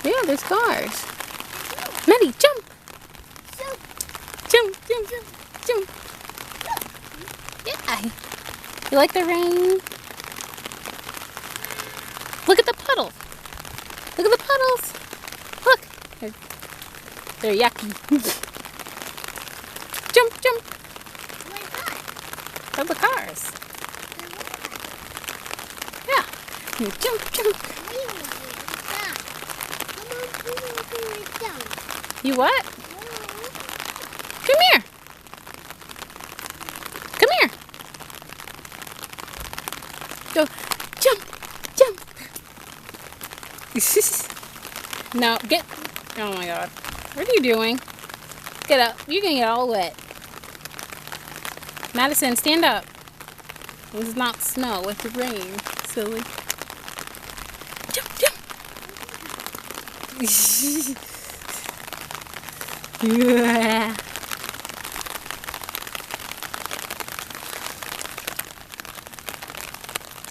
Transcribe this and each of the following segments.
Yeah, there's cars. Maddie, jump! Jump, jump, jump, jump. Yeah. You like the rain? Look at the puddles. Look at the puddles. Look. They're yucky. Jump, jump. Of the cars. Yeah. Jump, jump. You what? Come here. Come here. Go. Jump. Jump. No, get. Oh my God. What are you doing? Get up. You're going to get all wet. Madison, stand up. It's not snow, it's rain. Silly. Jump, jump. Yeah.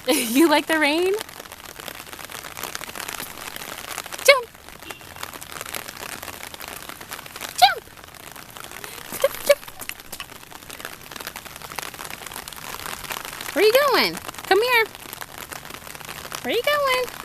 You like the rain? Jump. Jump. Jump, jump. Where are you going? Come here. Where are you going?